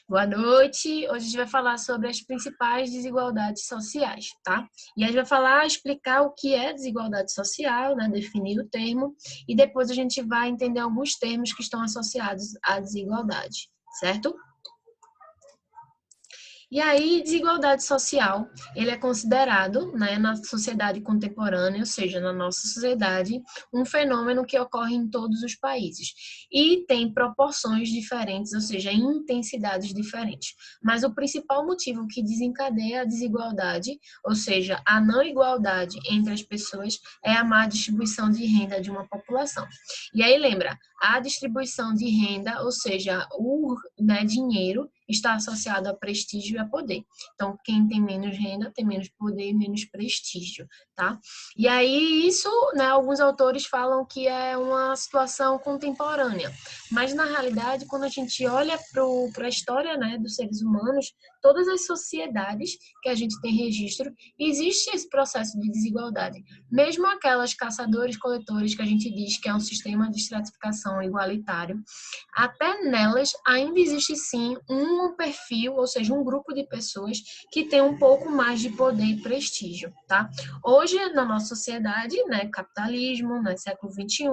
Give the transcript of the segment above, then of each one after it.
Boa noite. Hoje a gente vai falar sobre as principais desigualdades sociais, tá? E a gente vai explicar o que é desigualdade social, né? Definir o termo, e depois a gente vai entender alguns termos que estão associados à desigualdade, certo? E aí, desigualdade social, ele é considerado, né, na sociedade contemporânea, ou seja, na nossa sociedade, um fenômeno que ocorre em todos os países e tem proporções diferentes, ou seja, intensidades diferentes. Mas o principal motivo que desencadeia a desigualdade, ou seja, a não igualdade entre as pessoas, é a má distribuição de renda de uma população. E aí, lembra, a distribuição de renda, ou seja, o, né, dinheiro, está associado a prestígio e a poder. Então, quem tem menos renda tem menos poder e menos prestígio, tá? E aí, isso, né, alguns autores falam que é uma situação contemporânea, mas na realidade, quando a gente olha para a história, né, dos seres humanos, todas as sociedades que a gente tem registro, existe esse processo de desigualdade. Mesmo aquelas caçadores-coletores que a gente diz que é um sistema de estratificação igualitário, até nelas ainda existe sim um perfil, ou seja, um grupo de pessoas que tem um pouco mais de poder e prestígio, tá? Hoje, na nossa sociedade, né, capitalismo, né, século XXI,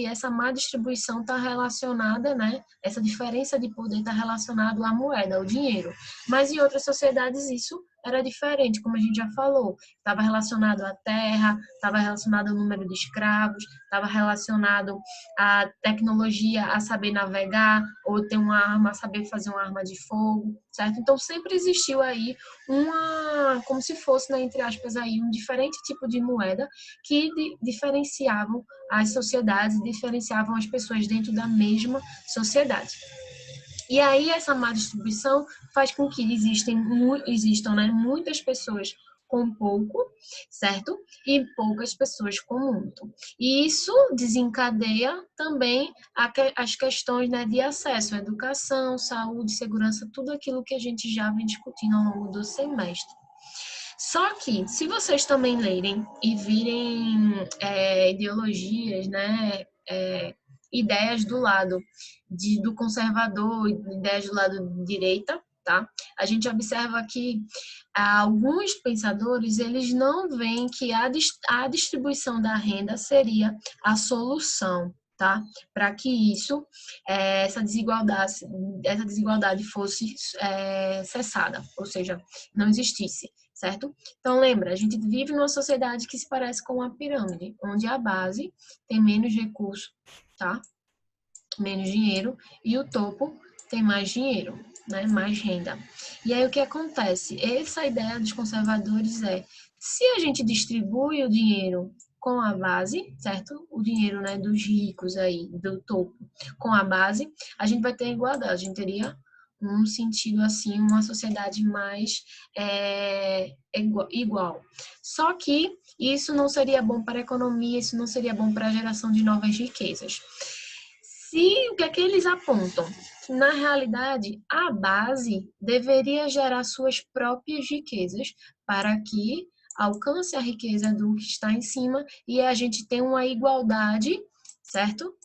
essa má distribuição está relacionada, né? Essa diferença de poder está relacionada à moeda, ao dinheiro. Mas em outras sociedades isso era diferente, como a gente já falou. Estava relacionado à terra, estava relacionado ao número de escravos, estava relacionado à tecnologia, a saber navegar, ou ter uma arma, a saber fazer uma arma de fogo, certo? Então sempre existiu aí como se fosse, né, entre aspas, aí, um diferente tipo de moeda que diferenciavam as sociedades, diferenciavam as pessoas dentro da mesma sociedade. E aí essa má distribuição faz com que existam, né, muitas pessoas com pouco, certo? E poucas pessoas com muito. E isso desencadeia também as questões, né, de acesso à educação, saúde, segurança, tudo aquilo que a gente já vem discutindo ao longo do semestre. Só que, se vocês também lerem e virem ideologias, né, ideias do lado do conservador, ideias do lado de direita, tá? A gente observa que alguns pensadores, eles não veem que a distribuição da renda seria a solução, tá? Para que essa desigualdade fosse cessada, ou seja, não existisse, certo? Então, lembra, a gente vive numa sociedade que se parece com uma pirâmide, onde a base tem menos recurso, tá? Menos dinheiro, e o topo tem mais dinheiro, né? Mais renda. E aí o que acontece? Essa ideia dos conservadores é, se a gente distribui o dinheiro com a base, certo? O dinheiro, né, dos ricos aí, do topo, com a base, a gente vai ter igualdade, a gente teria um sentido assim, uma sociedade mais igual. Só que isso não seria bom para a economia, isso não seria bom para a geração de novas riquezas. O que é que eles apontam? Na realidade, a base deveria gerar suas próprias riquezas para que alcance a riqueza do que está em cima e a gente tenha uma igualdade, certo?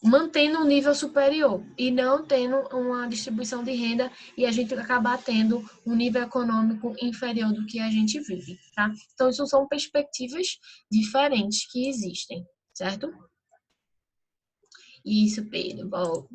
Mantendo um nível superior e não tendo uma distribuição de renda e a gente acabar tendo um nível econômico inferior do que a gente vive, tá? Então, isso são perspectivas diferentes que existem, certo? Isso, Pedro. Bom.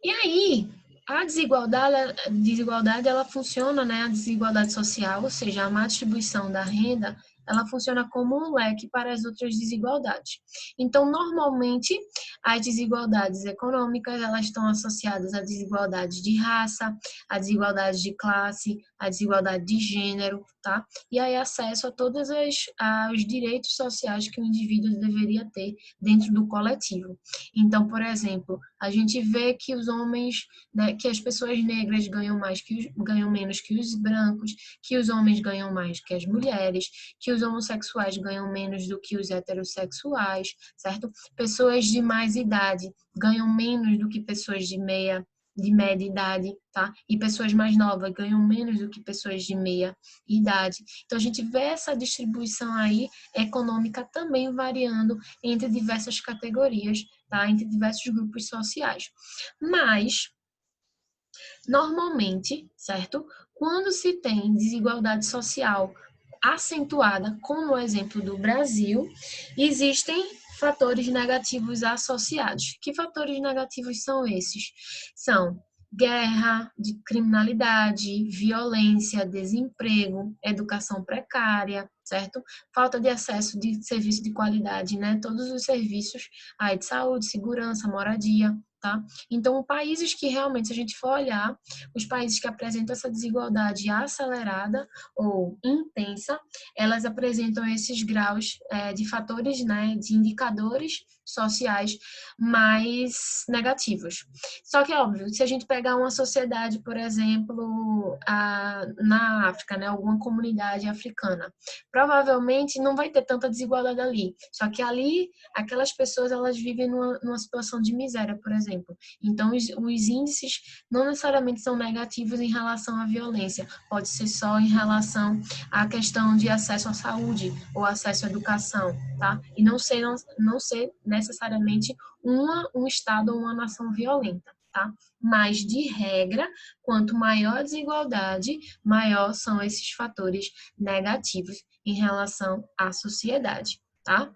E aí, a desigualdade ela funciona, né? A desigualdade social, ou seja, a má distribuição da renda, ela funciona como um leque para as outras desigualdades. Então, normalmente, as desigualdades econômicas, elas estão associadas à desigualdade de raça, à desigualdade de classe, à desigualdade de gênero, tá? E aí acesso a todos os direitos sociais que o indivíduo deveria ter dentro do coletivo. Então, por exemplo, a gente vê que os homens, né, que as pessoas negras ganham menos que os brancos, que os homens ganham mais que as mulheres, que os homossexuais ganham menos do que os heterossexuais, certo? Pessoas de mais idade ganham menos do que pessoas de média idade, tá? E pessoas mais novas ganham menos do que pessoas de meia idade. Então a gente vê essa distribuição aí econômica também variando entre diversas categorias tá? Entre diversos grupos sociais. Mas, normalmente, certo? Quando se tem desigualdade social acentuada, como o exemplo do Brasil, existem fatores negativos associados. Que fatores negativos são esses? São guerra, de criminalidade, violência, desemprego, educação precária, certo? Falta de acesso de serviço de qualidade, né? Todos os serviços aí de saúde, segurança, moradia, tá? Então, países que realmente, se a gente for olhar, os países que apresentam essa desigualdade acelerada ou intensa, elas apresentam esses graus de fatores, né, de indicadores sociais mais negativos. Só que, óbvio, se a gente pegar uma sociedade, por exemplo, na África, né, alguma comunidade africana, provavelmente não vai ter tanta desigualdade ali. Só que ali, aquelas pessoas, elas vivem numa situação de miséria, por exemplo. Então, os índices não necessariamente são negativos em relação à violência, pode ser só em relação à questão de acesso à saúde ou acesso à educação, tá? E não ser necessariamente um estado ou uma nação violenta, tá? Mas, de regra, quanto maior a desigualdade, maior são esses fatores negativos em relação à sociedade, tá?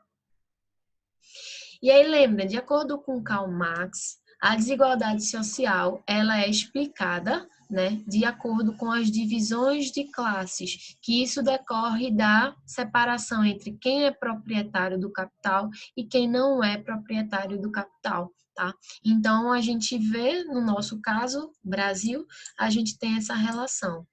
E aí, lembra, de acordo com Karl Marx, a desigualdade social, ela é explicada, né, de acordo com as divisões de classes, que isso decorre da separação entre quem é proprietário do capital e quem não é proprietário do capital, tá? Então, a gente vê, no nosso caso, Brasil, a gente tem essa relação,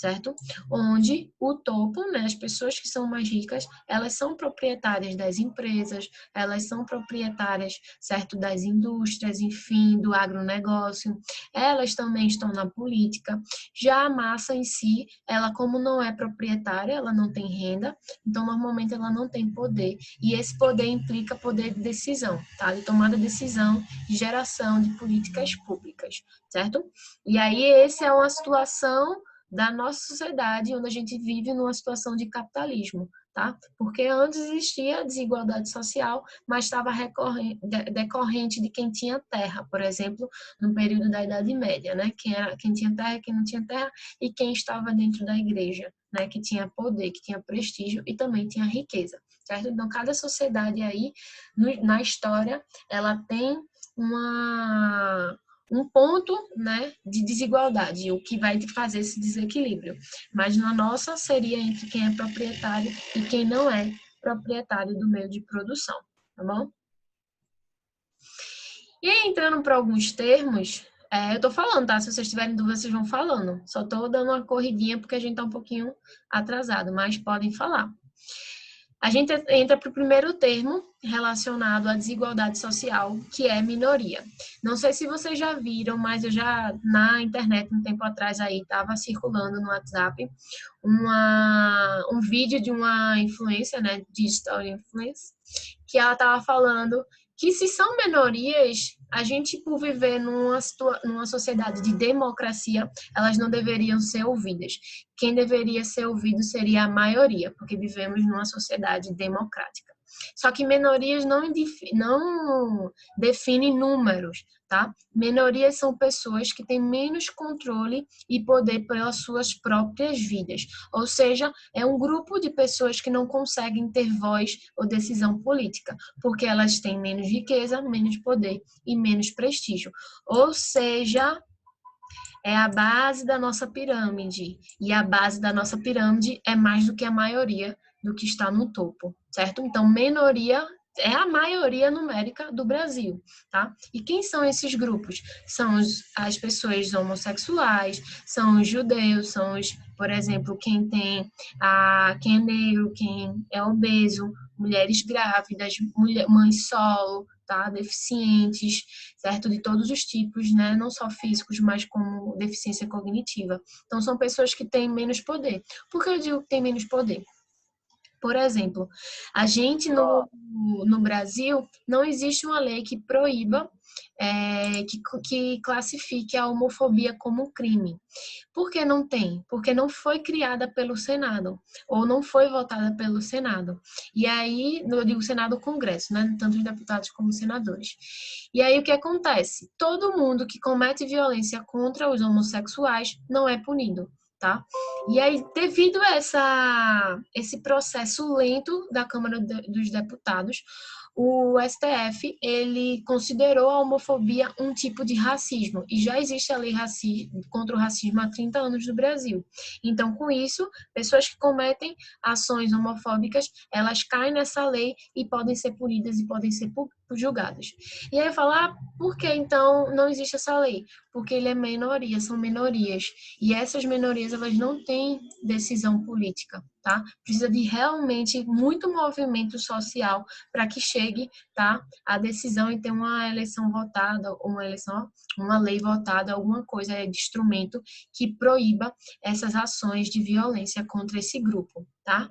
certo? Onde o topo, né, as pessoas que são mais ricas, elas são proprietárias das empresas, elas são proprietárias, certo, das indústrias, enfim, do agronegócio, elas também estão na política. Já a massa em si, ela como não é proprietária, ela não tem renda, então normalmente ela não tem poder, e esse poder implica poder de decisão, tá? De tomada de decisão, de geração de políticas públicas, certo? E aí essa é uma situação da nossa sociedade, onde a gente vive numa situação de capitalismo, tá? Porque antes existia desigualdade social, mas estava decorrente de quem tinha terra, por exemplo, no período da Idade Média, né? Quem tinha terra, quem não tinha terra, e quem estava dentro da igreja, né? Que tinha poder, que tinha prestígio e também tinha riqueza, certo? Então, cada sociedade aí, na história, ela tem um ponto, né, de desigualdade, o que vai fazer esse desequilíbrio. Mas na nossa seria entre quem é proprietário e quem não é proprietário do meio de produção, tá bom? E aí, entrando para alguns termos, eu tô falando, tá? Se vocês tiverem dúvidas, vocês vão falando. Só tô dando uma corridinha porque a gente tá um pouquinho atrasado, mas podem falar. A gente entra para o primeiro termo relacionado à desigualdade social, que é minoria. Não sei se vocês já viram, mas eu já na internet um tempo atrás aí estava circulando no WhatsApp um vídeo de uma influencer, né, digital influencer, que ela estava falando que se são minorias, a gente, por viver numa sociedade de democracia, elas não deveriam ser ouvidas. Quem deveria ser ouvido seria a maioria, porque vivemos numa sociedade democrática. Só que minorias não definem números, tá? Minorias são pessoas que têm menos controle e poder pelas suas próprias vidas. Ou seja, é um grupo de pessoas que não conseguem ter voz ou decisão política, porque elas têm menos riqueza, menos poder e menos prestígio. Ou seja, é a base da nossa pirâmide. E a base da nossa pirâmide é mais do que a maioria do que está no topo, certo? Então, minoria é a maioria numérica do Brasil, tá? E quem são esses grupos? São as pessoas homossexuais, são os judeus, são os, por exemplo, quem é negro, quem é obeso, mulheres grávidas, mães solo, tá? Deficientes, certo? De todos os tipos, né? Não só físicos, mas como deficiência cognitiva. Então, são pessoas que têm menos poder. Por que eu digo que têm menos poder? Por exemplo, a gente no Brasil não existe uma lei que proíba, que classifique a homofobia como um crime. Por que não tem? Porque não foi criada pelo Senado, ou não foi votada pelo Senado. E aí, eu digo Senado ou Congresso, né? Tanto os deputados como os senadores. E aí, o que acontece? Todo mundo que comete violência contra os homossexuais não é punido. Tá? E aí, devido a esse processo lento da Câmara dos Deputados, o STF ele considerou a homofobia um tipo de racismo e já existe a lei contra o racismo há 30 anos no Brasil. Então, com isso, pessoas que cometem ações homofóbicas, elas caem nessa lei e podem ser punidas e podem ser julgadas. E aí eu falo, por que então não existe essa lei? Porque ele é minoria, são minorias. E essas minorias, elas não têm decisão política, tá? Precisa de realmente muito movimento social para que chegue, tá, a decisão e ter uma eleição votada, uma lei votada, alguma coisa de instrumento que proíba essas ações de violência contra esse grupo, tá?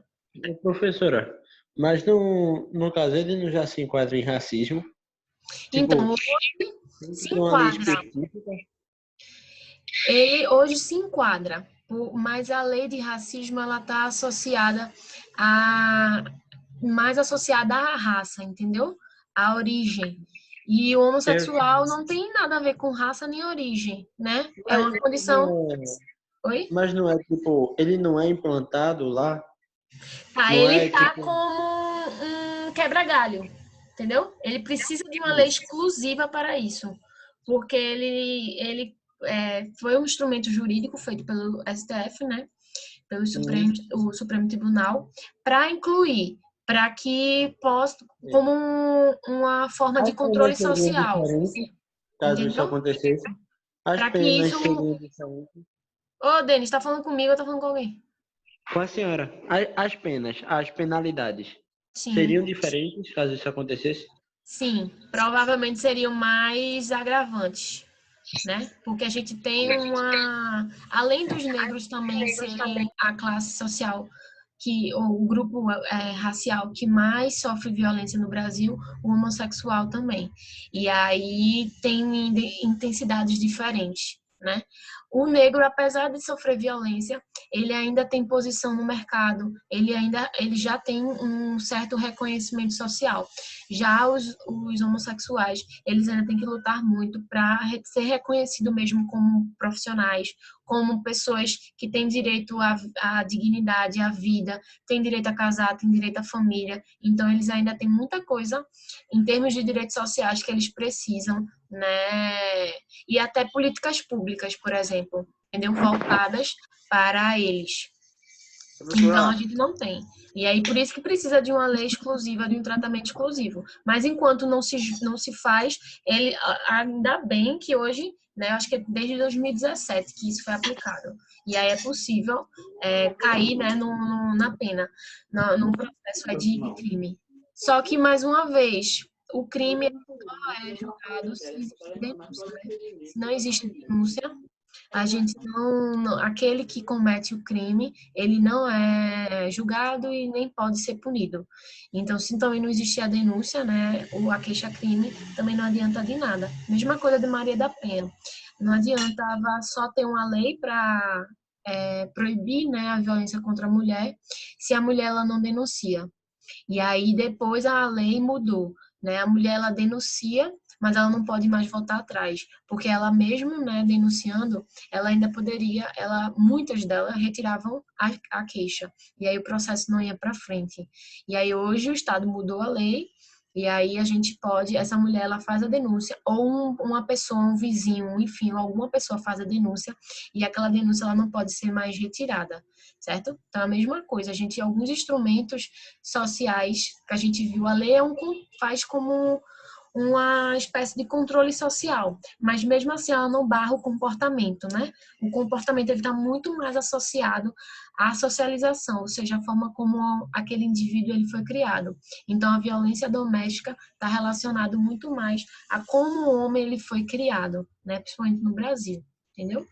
Professora, mas no caso ele não já se enquadra em racismo? Então, Tipo, hoje tem se que ter uma lei enquadra. específica? Ele hoje se enquadra, mas a lei de racismo ela está associada a mais associada à raça, entendeu? À origem. E o É, homossexual não tem nada a ver com raça nem origem, né? É mas, uma condição. Oi? mas não é tipo, ele não é implantado lá? Tá, Não ele é tá tipo. como um quebra-galho, entendeu? Ele precisa de uma lei exclusiva para isso, porque ele foi um instrumento jurídico feito pelo STF, né? Pelo o Supremo Tribunal, para incluir, para que possa, como uma forma de As controle penas seriam social, diferentes, caso isso entendeu? acontecesse. As Para que penas isso. seriam diferentes. Ô, Denis, tá falando comigo ou tá falando com alguém? Com a senhora, as penas, as penalidades Sim. seriam diferentes caso isso acontecesse? Sim, provavelmente seriam mais agravantes, né? Porque a gente tem além dos negros também serem a classe social o grupo racial que mais sofre violência no Brasil, o homossexual também. E aí tem intensidades diferentes, né? O negro, apesar de sofrer violência, ele ainda tem posição no mercado, ele já tem um certo reconhecimento social. Já os homossexuais, eles ainda têm que lutar muito para ser reconhecido mesmo como profissionais, como pessoas que têm direito à dignidade, à vida, têm direito a casar, têm direito à família. Então, eles ainda têm muita coisa em termos de direitos sociais que eles precisam, né? E até políticas públicas, por exemplo, entendeu? Voltadas para eles. Então, a gente não tem. E aí, por isso que precisa de uma lei exclusiva, de um tratamento exclusivo. Mas enquanto não se faz, ainda bem que hoje, né, acho que é desde 2017 que isso foi aplicado. E aí é possível cair, né, na pena, num processo de crime. Só que, mais uma vez, o crime só é julgado se existe denúncia, né? Se não existe denúncia, a gente aquele que comete o crime, ele não é julgado e nem pode ser punido. Então, se também não existir a denúncia, né, ou a queixa-crime, também não adianta de nada. Mesma coisa de Maria da Penha. Não adiantava só ter uma lei para proibir, né, a violência contra a mulher, se a mulher ela não denuncia. E aí depois a lei mudou, né? A mulher ela denuncia, mas ela não pode mais voltar atrás, porque ela mesmo, né, denunciando, ela ainda poderia, muitas delas retiravam a queixa. E aí o processo não ia para frente. E aí hoje o estado mudou a lei. E aí a gente pode, essa mulher ela faz a denúncia, ou uma pessoa, um vizinho, enfim, alguma pessoa faz a denúncia, e aquela denúncia ela não pode ser mais retirada, certo? Então a mesma coisa, a gente alguns instrumentos sociais que a gente viu, a lei faz como uma espécie de controle social, mas mesmo assim ela não barra o comportamento, né? O comportamento ele está muito mais associado à socialização, ou seja, a forma como aquele indivíduo ele foi criado. Então a violência doméstica está relacionado muito mais a como o homem ele foi criado, né? Principalmente no Brasil, entendeu?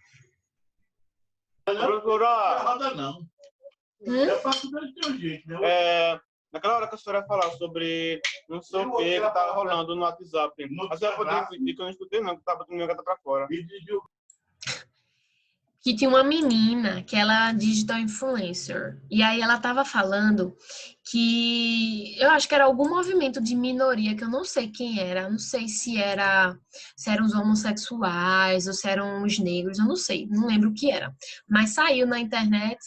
Procurar. Não. Naquela hora que a senhora ia falar sobre não sei o que tá rolando no WhatsApp. A senhora poderia repetir, que eu não escutei não, que tava botando minha gata pra fora. Que tinha uma menina que ela é digital influencer. E aí ela tava falando que eu acho que era algum movimento de minoria, que eu não sei quem era, não sei se eram os homossexuais ou se eram os negros, eu não sei, não lembro o que era. Mas saiu na internet,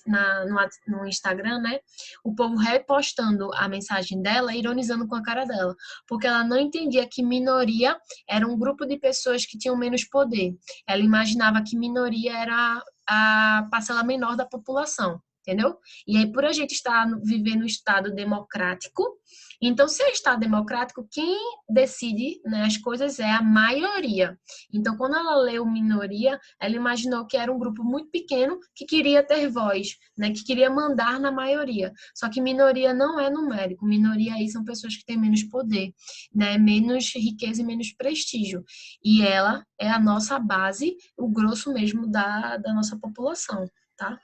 no Instagram, né? O povo repostando a mensagem dela, ironizando com a cara dela, porque ela não entendia que minoria era um grupo de pessoas que tinham menos poder. Ela imaginava que minoria era a parcela menor da população, entendeu? E aí, por a gente estar vivendo um Estado democrático, então, se é Estado democrático, quem decide, né, as coisas é a maioria. Então, quando ela leu minoria, ela imaginou que era um grupo muito pequeno que queria ter voz, né, que queria mandar na maioria. Só que minoria não é numérico. Minoria aí são pessoas que têm menos poder, né, menos riqueza e menos prestígio. E ela é a nossa base, o grosso mesmo da nossa população, tá?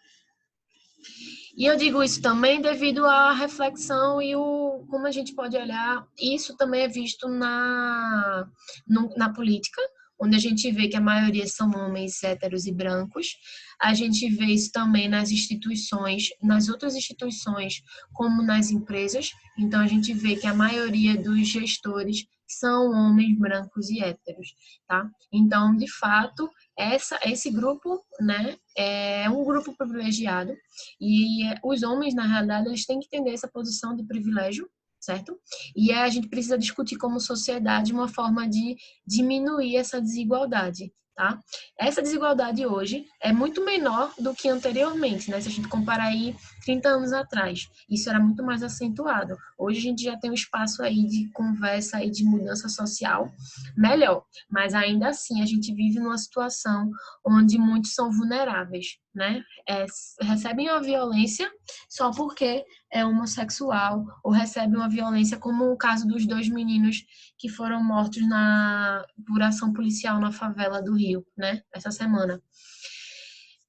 E eu digo isso também devido à reflexão e como a gente pode olhar. Isso também é visto na política, onde a gente vê que a maioria são homens héteros e brancos. A gente vê isso também nas instituições, nas outras instituições, como nas empresas. Então, a gente vê que a maioria dos gestores são homens brancos e héteros, tá? Então, de fato, esse grupo, né, é um grupo privilegiado e os homens, na realidade, eles têm que entender essa posição de privilégio, certo? E a gente precisa discutir como sociedade uma forma de diminuir essa desigualdade, tá? Essa desigualdade hoje é muito menor do que anteriormente, né? Se a gente comparar aí 30 anos atrás, isso era muito mais acentuado. Hoje a gente já tem um espaço aí de conversa e de mudança social melhor, mas ainda assim a gente vive numa situação onde muitos são vulneráveis, né? Recebem a violência só porque é homossexual ou recebem uma violência como o caso dos 2 meninos que foram mortos por ação policial na favela do Rio, né? Essa semana.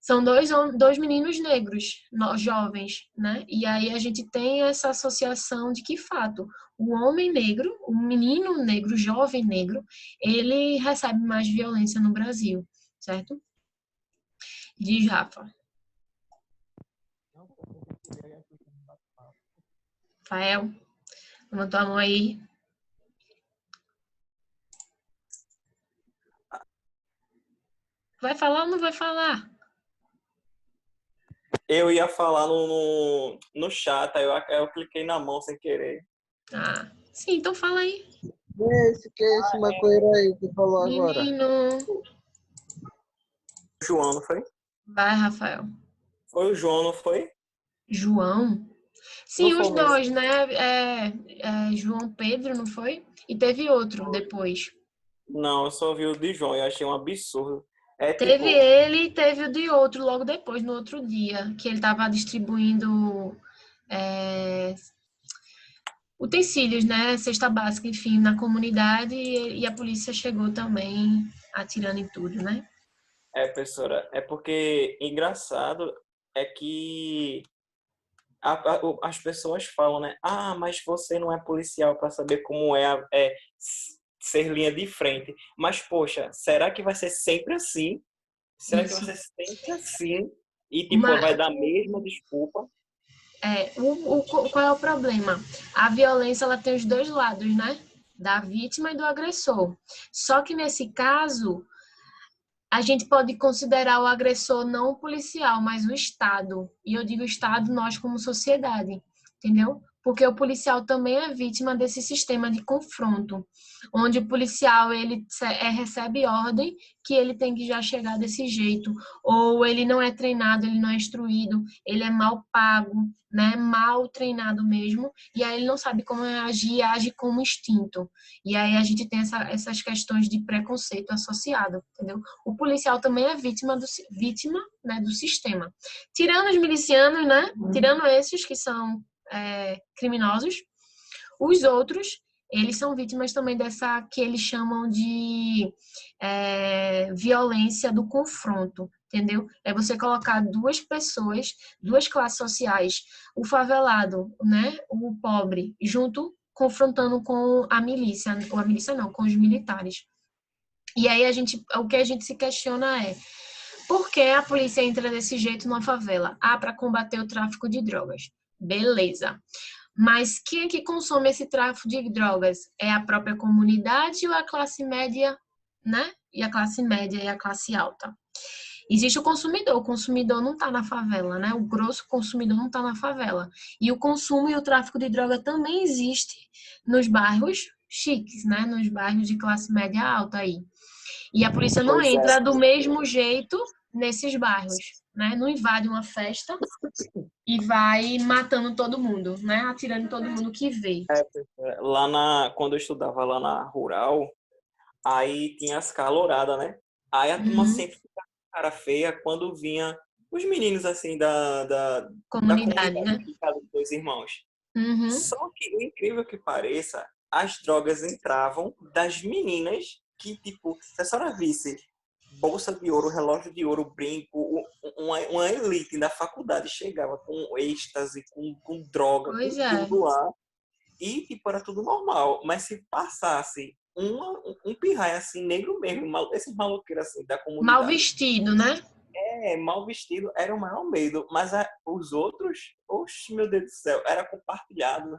São dois meninos negros, jovens, né? E aí a gente tem essa associação de que, fato, o homem negro, o menino negro, jovem negro, ele recebe mais violência no Brasil, certo? Diz, Rafa. Rafael, levantou a mão aí. Vai falar ou não vai falar? Eu ia falar no chat, aí eu cliquei na mão sem querer. Ah, sim, então fala aí. Que é esse maconheiro aí que falou agora? Menino. João, não foi? Vai, Rafael. Foi o João, não foi? João? Sim, Não os foi dois, né? João Pedro, não foi? E teve outro depois. Não, eu só vi o de João e achei um absurdo. É Teve tipo, ele e teve o de outro logo depois, no outro dia, que ele estava distribuindo utensílios, né? Cesta básica, enfim, na comunidade e a polícia chegou também atirando em tudo, né? professora, é porque engraçado é que as pessoas falam, né? Ah, mas você não é policial para saber como é ser linha de frente. Mas, poxa, será que vai ser sempre assim? Será que vai Isso. ser sempre assim? E, tipo, Mas, vai dar a mesma desculpa? qual é o problema? A violência, ela tem os dois lados, né? Da vítima e do agressor. Só que nesse caso, a gente pode considerar o agressor não o policial, mas o Estado. E eu digo Estado, nós como sociedade, entendeu? Porque o policial também é vítima desse sistema de confronto, onde o policial ele recebe ordem que ele tem que já chegar desse jeito, ou ele não é treinado, ele não é instruído, ele é mal pago, né? Mal treinado mesmo, e aí ele não sabe como agir, age como instinto. E aí a gente tem essas questões de preconceito associado, entendeu? O policial também é vítima, né, do sistema. Tirando os milicianos, né? Tirando esses que são criminosos, os outros, eles são vítimas também dessa que eles chamam de violência do confronto, entendeu? É você colocar duas pessoas, duas classes sociais, o favelado, né, o pobre, junto, confrontando com a milícia, ou a milícia não, com os militares. E aí o que a gente se questiona é, por que a polícia entra desse jeito numa favela? Ah, para combater o tráfico de drogas. Beleza. Mas quem é que consome esse tráfico de drogas? É a própria comunidade ou a classe média, né? E a classe média e a classe alta. Existe o consumidor não está na favela, né? O grosso consumidor não está na favela. E o consumo e o tráfico de droga também existe nos bairros chiques, né? Nos bairros de classe média alta aí. E a polícia não Pois é. entra do mesmo jeito nesses bairros, né? Não invade uma festa e vai matando todo mundo, né? Atirando todo mundo que vê. Quando eu estudava lá na Rural, aí tinha as caloradas, né? Aí a turma Uhum. sempre ficava com cara feia quando vinha os meninos, assim, da Comunidade, né? de Casa dos Dois Irmãos. Uhum. Só que, o incrível que pareça, as drogas entravam das meninas que, tipo, se a senhora visse bolsa de ouro, relógio de ouro, brinco, uma elite da faculdade chegava com êxtase, com droga, Pois com é. tudo lá. E, tipo, era tudo normal. Mas se passasse um pirraia, assim, negro mesmo, esses maloqueiros, assim, da comunidade. Mal vestido, né? Mal vestido, era o maior medo. Mas os outros, oxe, meu Deus do céu, era compartilhado.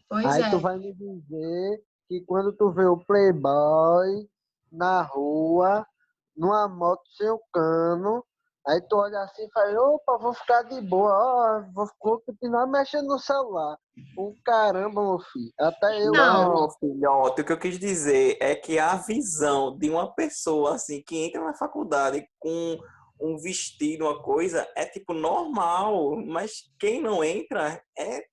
Pois Aí é. tu vai me dizer que quando tu vê o playboy na rua, numa moto sem o cano, aí tu olha assim e fala, opa, vou ficar de boa, ó, vou continuar mexendo no celular. Caramba, meu filho. Até eu. Não, filhote, o que eu quis dizer é que a visão de uma pessoa assim que entra na faculdade com um vestido, uma coisa, é tipo normal, mas quem não entra é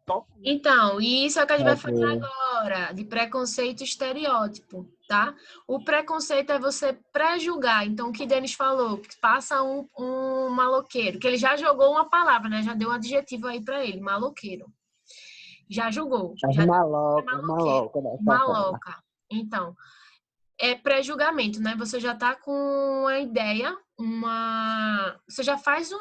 top. Então, e isso é o que a gente vai falar agora, de preconceito e estereótipo, tá? O preconceito é você pré-julgar. Então, o que Denis falou, que passa um maloqueiro, que ele já jogou uma palavra, né? Já deu um adjetivo aí pra ele, maloqueiro. Já julgou. Já Maloca. maloca. Então, é pré-julgamento, né? Você já tá com uma ideia, você já faz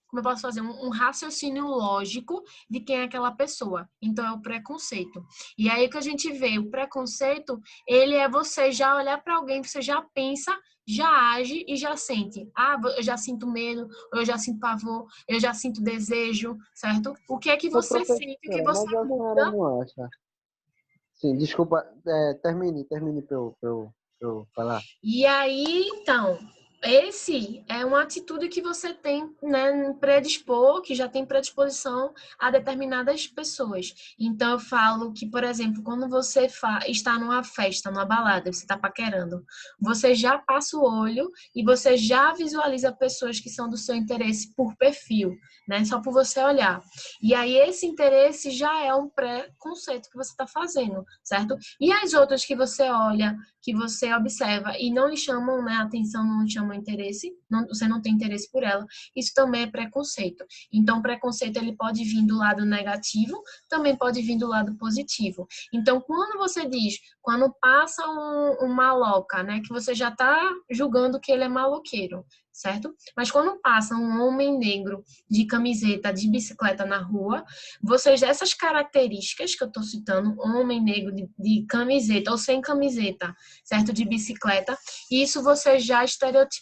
como eu posso fazer? Um raciocínio lógico de quem é aquela pessoa. Então, é o preconceito. E aí que a gente vê, o preconceito, ele é você já olhar para alguém, você já pensa, já age e já sente. Ah, eu já sinto medo, eu já sinto pavor, eu já sinto desejo, certo? O que é que você sente, o que você Mas a senhora não acha? Sim, desculpa, termine para eu falar. E aí, então, esse é uma atitude que você tem, né, predispor, que já tem predisposição a determinadas pessoas. Então, eu falo que, por exemplo, quando você está numa festa, numa balada, você está paquerando, você já passa o olho e você já visualiza pessoas que são do seu interesse por perfil, né, só por você olhar. E aí, esse interesse já é um preconceito que você está fazendo, certo? E as outras que você olha, que você observa e não lhe chamam, né, atenção, não lhe chamam interesse, você não tem interesse por ela, isso também é preconceito. Então, o preconceito ele pode vir do lado negativo, também pode vir do lado positivo. Então, quando passa um maloca, né, que você já está julgando que ele é maloqueiro, certo? Mas quando passa um homem negro de camiseta, de bicicleta na rua, essas características que eu estou citando, homem negro de camiseta ou sem camiseta, certo? De bicicleta, isso você já estereotipa,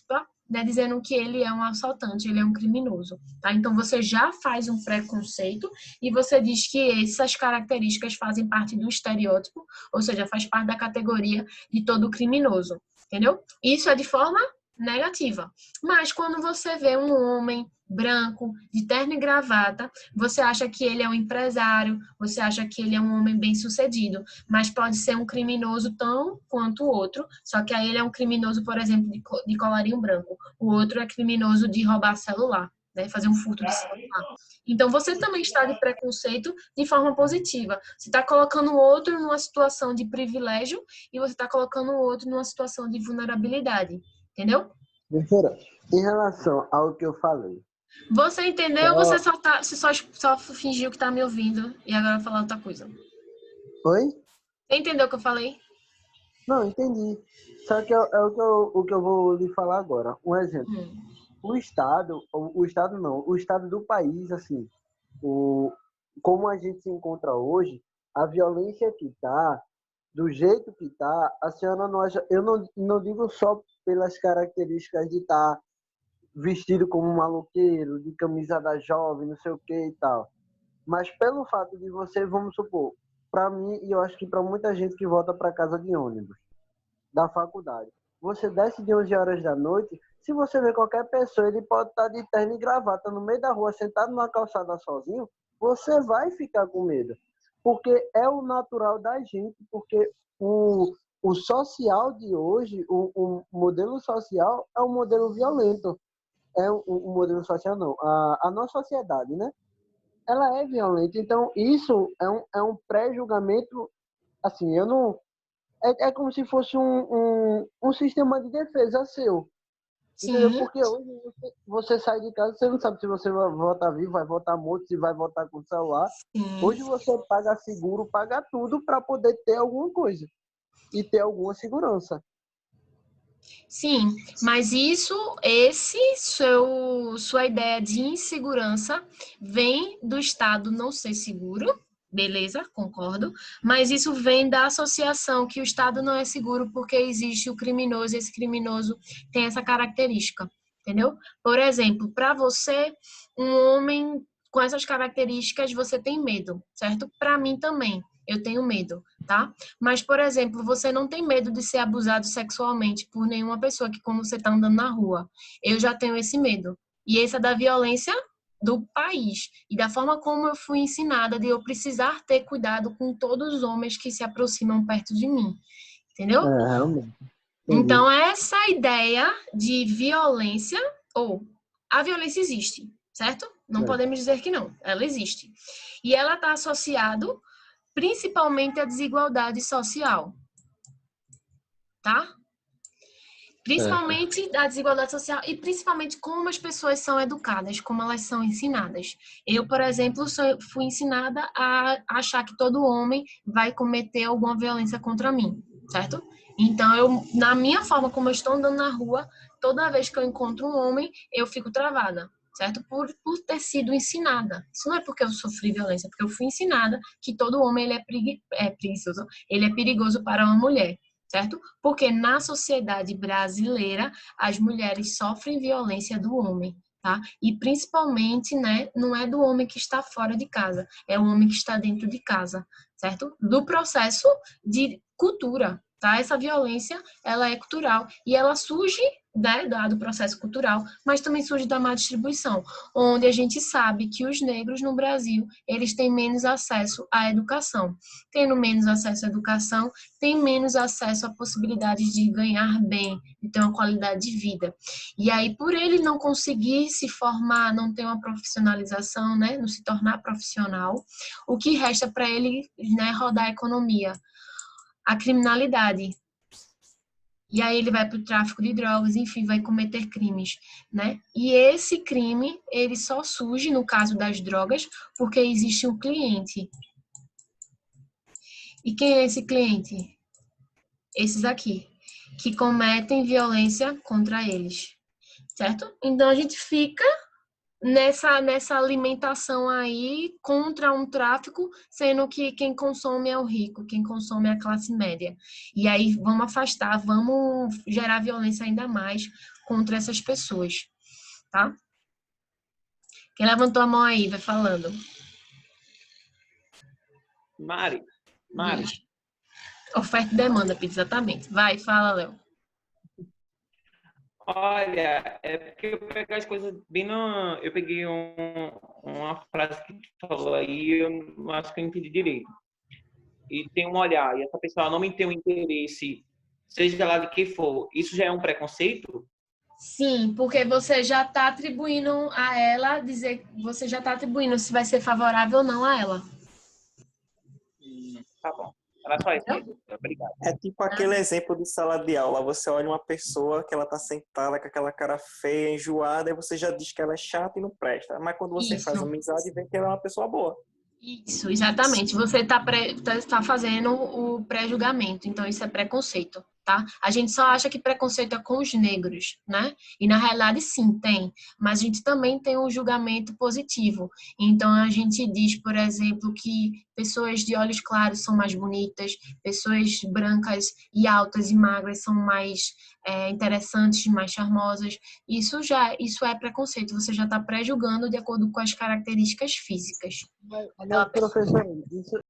né, dizendo que ele é um assaltante, ele é um criminoso, tá? Então você já faz um preconceito e você diz que essas características fazem parte do estereótipo, ou seja, faz parte da categoria de todo criminoso, entendeu? Isso é de forma negativa. Mas quando você vê um homem branco, de terno e gravata, você acha que ele é um empresário, você acha que ele é um homem bem-sucedido, mas pode ser um criminoso tão quanto o outro, só que aí ele é um criminoso, por exemplo, de colarinho branco. O outro é criminoso de roubar celular, né, fazer um furto de celular. Então, você também está de preconceito de forma positiva. Você está colocando o outro numa situação de privilégio e você está colocando o outro numa situação de vulnerabilidade. Entendeu? Professora, em relação ao que eu falei. Você entendeu ou você só fingiu que tá me ouvindo e agora vai falar outra coisa? Oi? Você entendeu o que eu falei? Não, entendi. Só que é o que eu vou lhe falar agora. Um exemplo. Hum. O estado do país, assim, o, como a gente se encontra hoje, a violência que está, do jeito que está, a senhora não acha, eu não digo só pelas características de estar vestido como um maloqueiro, de camisa da jovem, não sei o que e tal, mas pelo fato de você, vamos supor, para mim, e eu acho que para muita gente que volta para casa de ônibus, da faculdade. Você desce de 11 horas da noite, se você vê qualquer pessoa, ele pode estar de terno e gravata no meio da rua, sentado numa calçada sozinho, você vai ficar com medo. Porque é o natural da gente, porque o social de hoje, o modelo social é um modelo violento. É um modelo social, não. A nossa sociedade, né? Ela é violenta. Então, isso é um pré-julgamento, assim, eu não... É como se fosse um sistema de defesa seu. Entendeu? Sim, Porque hoje você sai de casa, você não sabe se você vai voltar vivo, vai voltar morto, se vai voltar com o celular. sim. Hoje você paga seguro, paga tudo para poder ter alguma coisa e ter alguma segurança. Sim, mas sua ideia de insegurança vem do Estado não ser seguro, beleza, concordo, mas isso vem da associação que o Estado não é seguro porque existe o criminoso e esse criminoso tem essa característica, entendeu? Por exemplo, para você, um homem com essas características, você tem medo, certo? Para mim também, eu tenho medo, tá? Mas, por exemplo, você não tem medo de ser abusado sexualmente por nenhuma pessoa que quando você está andando na rua. Eu já tenho esse medo. E esse é da violência do país e da forma como eu fui ensinada de eu precisar ter cuidado com todos os homens que se aproximam perto de mim. Entendeu? É, realmente. Entendi. Então, essa ideia de violência, ou a violência existe, certo? Não É. podemos dizer que não, ela existe. E ela está associado principalmente à desigualdade social, tá? Certo. Principalmente a desigualdade social e principalmente como as pessoas são educadas, como elas são ensinadas. Eu, por exemplo, fui ensinada a achar que todo homem vai cometer alguma violência contra mim, certo? Então, na minha forma como eu estou andando na rua, toda vez que eu encontro um homem, eu fico travada, certo? Por ter sido ensinada. Isso não é porque eu sofri violência, é porque eu fui ensinada que todo homem ele é preguiçoso, ele é perigoso para uma mulher, certo? Porque na sociedade brasileira as mulheres sofrem violência do homem, tá? E principalmente, né, não é do homem que está fora de casa, é o homem que está dentro de casa, certo? Do processo de cultura, tá? Essa violência, ela é cultural e ela surge, né, do processo cultural, mas também surge da má distribuição, onde a gente sabe que os negros no Brasil, eles têm menos acesso à educação. Tendo menos acesso à educação, tem menos acesso a possibilidades de ganhar bem, de ter uma qualidade de vida. E aí, por ele não conseguir se formar, não ter uma profissionalização, né, não se tornar profissional, o que resta para ele, né, rodar a economia? A criminalidade. E aí ele vai para o tráfico de drogas, enfim, vai cometer crimes, né? E esse crime, ele só surge, no caso das drogas, porque existe um cliente. E quem é esse cliente? Esses aqui, que cometem violência contra eles, certo? Então a gente fica nessa alimentação aí contra um tráfico, sendo que quem consome é o rico, quem consome é a classe média. E aí vamos afastar, vamos gerar violência ainda mais contra essas pessoas, tá? Quem levantou a mão aí, vai falando. Mari, Diz. Oferta e demanda, exatamente. Vai, fala, Léo. olha, é porque eu pego as coisas bem no... Eu peguei uma frase que tu falou aí, eu não acho que eu entendi direito. E tem um olhar, e essa pessoa não me tem um interesse, seja lá de que for, isso já é um preconceito? Sim, porque você já está atribuindo a ela, você já está atribuindo se vai ser favorável ou não a ela. Tá bom. Era só isso Entendeu? mesmo. Obrigado. É tipo aquele exemplo de sala de aula. Você olha uma pessoa que ela tá sentada com aquela cara feia, enjoada, e você já diz que ela é chata e não presta. Mas quando você faz Isso. amizade, vê que ela é uma pessoa boa. Isso, exatamente. Você tá fazendo o pré-julgamento, então isso é preconceito, tá? A gente só acha que preconceito é com os negros, né? E na realidade sim, tem, mas a gente também tem um julgamento positivo. Então a gente diz, por exemplo, que pessoas de olhos claros são mais bonitas, pessoas brancas e altas e magras são mais interessantes, mais charmosas. Isso é preconceito, você já está pré-julgando de acordo com as características físicas. Mas, Aquela pessoa. professor,